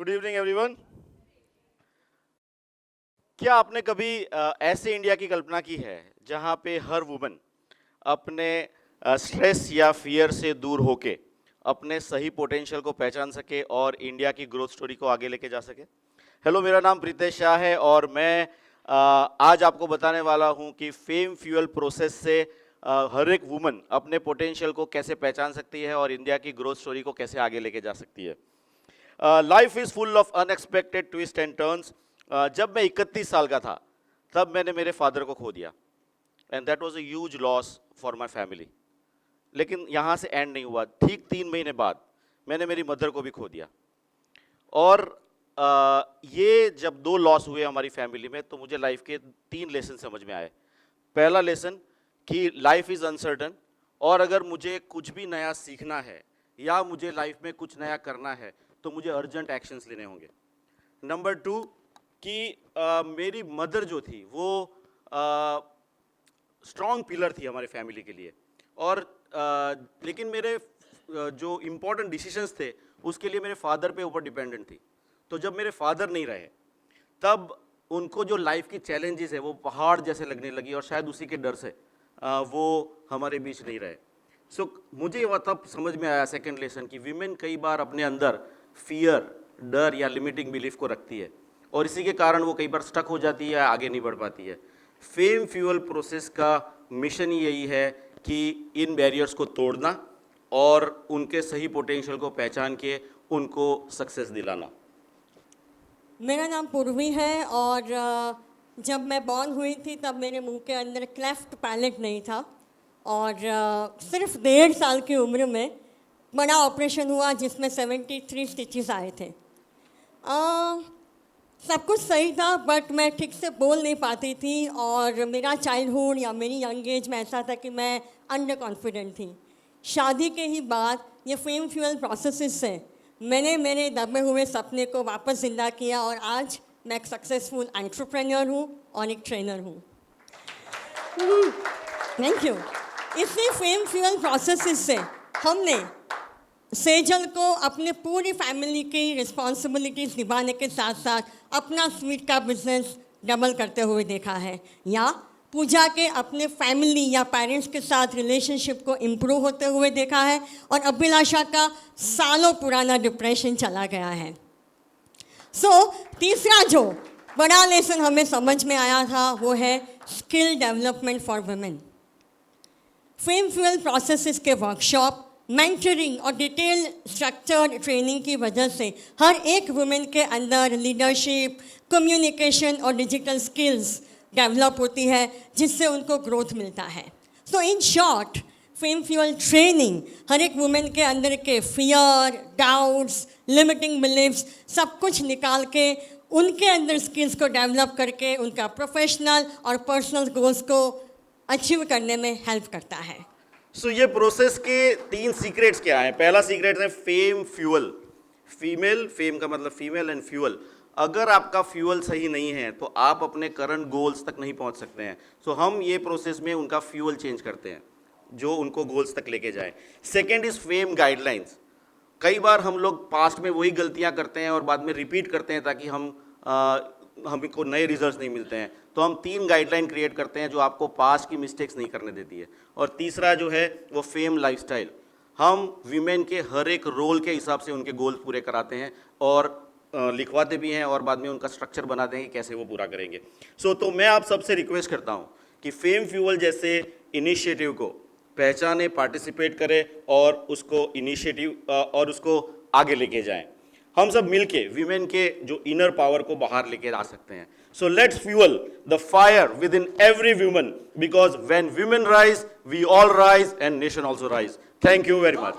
Good evening everyone. क्या आपने कभी ऐसे इंडिया की कल्पना की है जहां पे हर वुमन अपने स्ट्रेस या फियर से दूर होके अपने सही पोटेंशियल को पहचान सके और इंडिया की ग्रोथ स्टोरी को आगे लेके जा सके? हेलो, मेरा नाम प्रीतेश शाह है और मैं आज आपको बताने वाला हूं कि फेम फ्यूल प्रोसेस से हर एक वुमन अपने पोटेंशियल को कैसे पहचान सकती है और इंडिया की ग्रोथ स्टोरी को कैसे आगे लेके जा सकती है। Life is full of unexpected twist and turns. जब मैं 31 साल का था तब मैंने मेरे फादर को खो दिया and that was a huge loss for my family. लेकिन यहाँ से एंड नहीं हुआ। ठीक 3 महीने बाद मैंने मेरी मदर को भी खो दिया। और ये जब 2 लॉस हुए हमारी फैमिली में तो मुझे लाइफ के 3 लेसन समझ में आए। पहला लेसन कि लाइफ इज़ अनसर्टन और अगर मुझे कुछ भी नया सीखना है या मुझे लाइफ में कुछ नया करना है तो मुझे अर्जेंट एक्शंस लेने होंगे। नंबर 2 कि मेरी मदर जो थी वो स्ट्रॉन्ग पिलर थी हमारे फैमिली के लिए और लेकिन मेरे जो इम्पोर्टेंट डिसीजंस थे उसके लिए मेरे फादर पे ऊपर डिपेंडेंट थी। तो जब मेरे फादर नहीं रहे तब उनको जो लाइफ की चैलेंजेस है वो पहाड़ जैसे लगने लगी और शायद उसी के डर से वो हमारे बीच नहीं रहे। सो मुझे वह तब समझ में आया सेकंड लेसन कि वीमेन कई बार अपने अंदर फियर, डर या लिमिटिंग बिलीफ को रखती है और इसी के कारण वो कई बार स्टक हो जाती है, आगे नहीं बढ़ पाती है। फेम फ्यूल प्रोसेस का मिशन ही यही है कि इन बैरियर्स को तोड़ना और उनके सही पोटेंशियल को पहचान के उनको सक्सेस दिलाना। मेरा नाम पूर्वी है और जब मैं बॉर्न हुई थी तब मेरे मुंह के अंदर क्लेफ्ट पैलेट नहीं था और सिर्फ 1.5 साल की उम्र में बड़ा ऑपरेशन हुआ जिसमें 73 स्टिचेस आए थे। सब कुछ सही था बट मैं ठीक से बोल नहीं पाती थी और मेरा चाइल्डहुड या मेरी यंग एज में ऐसा था कि मैं अंडर कॉन्फिडेंट थी। शादी के ही बाद ये फेम फ्यूल प्रोसेस से मैंने मेरे दबे हुए सपने को वापस जिंदा किया और आज मैं एक सक्सेसफुल एंटरप्रेन्योर हूँ और एक ट्रेनर हूँ। Thank you. इसी फेम फ्यूल प्रोसेस से हमने सेजल को अपने पूरी फैमिली की रिस्पॉन्सिबिलिटीज़ निभाने के साथ साथ अपना स्वीट का बिजनेस डबल करते हुए देखा है, या पूजा के अपने फैमिली या पेरेंट्स के साथ रिलेशनशिप को इम्प्रूव होते हुए देखा है और अभिलाषा का सालों पुराना डिप्रेशन चला गया है। तीसरा जो बड़ा लेसन हमें समझ में आया था वो है skill development for women. Fame fuel processes के वर्कशॉप, मेंटरिंग और डिटेल स्ट्रक्चर्ड ट्रेनिंग की वजह से हर एक वुमेन के अंदर लीडरशिप, कम्युनिकेशन और डिजिटल स्किल्स डेवलप होती है जिससे उनको ग्रोथ मिलता है। So in short, fame fuel training हर एक वुमेन के अंदर के फियर, डाउट्स, लिमिटिंग बिलीव्स सब कुछ निकाल के उनके अंदर स्किल्स को डेवलप करके उनका प्रोफेशनल और पर्सनल गोल्स को अचीव करने में हेल्प करता है। सो ये प्रोसेस के 3 सीक्रेट्स क्या हैं? पहला सीक्रेट है फेम फ्यूल। फीमेल, फेम का मतलब फीमेल एंड फ्यूल। अगर आपका फ्यूल सही नहीं है तो आप अपने करंट गोल्स तक नहीं पहुंच सकते हैं। सो हम ये प्रोसेस में उनका फ्यूल चेंज करते हैं जो उनको गोल्स तक लेके जाए। Second is fame guidelines. कई बार हम लोग पास्ट में वही गलतियां करते हैं और बाद में रिपीट करते हैं ताकि हमको नए रिजल्ट्स नहीं मिलते हैं। तो हम 3 गाइडलाइन क्रिएट करते हैं जो आपको पास्ट की मिस्टेक्स नहीं करने देती है। और तीसरा जो है वो फेम लाइफस्टाइल। हम वीमेन के हर एक रोल के हिसाब से उनके गोल्स पूरे कराते हैं और लिखवाते भी हैं और बाद में उनका स्ट्रक्चर बनाते हैं कि कैसे वो पूरा करेंगे। तो मैं आप सबसे रिक्वेस्ट करता हूँ कि फेम फ्यूल जैसे इनिशिएटिव को पहचाने, पार्टिसिपेट करें और उसको इनिशिएटिव और उसको आगे लेके जाएं। हम सब मिलके वीमेन के जो इनर पावर को बाहर लेके आ सकते हैं। So let's fuel the fire within every woman because when women rise we all rise and nation also rise. Thank you very much.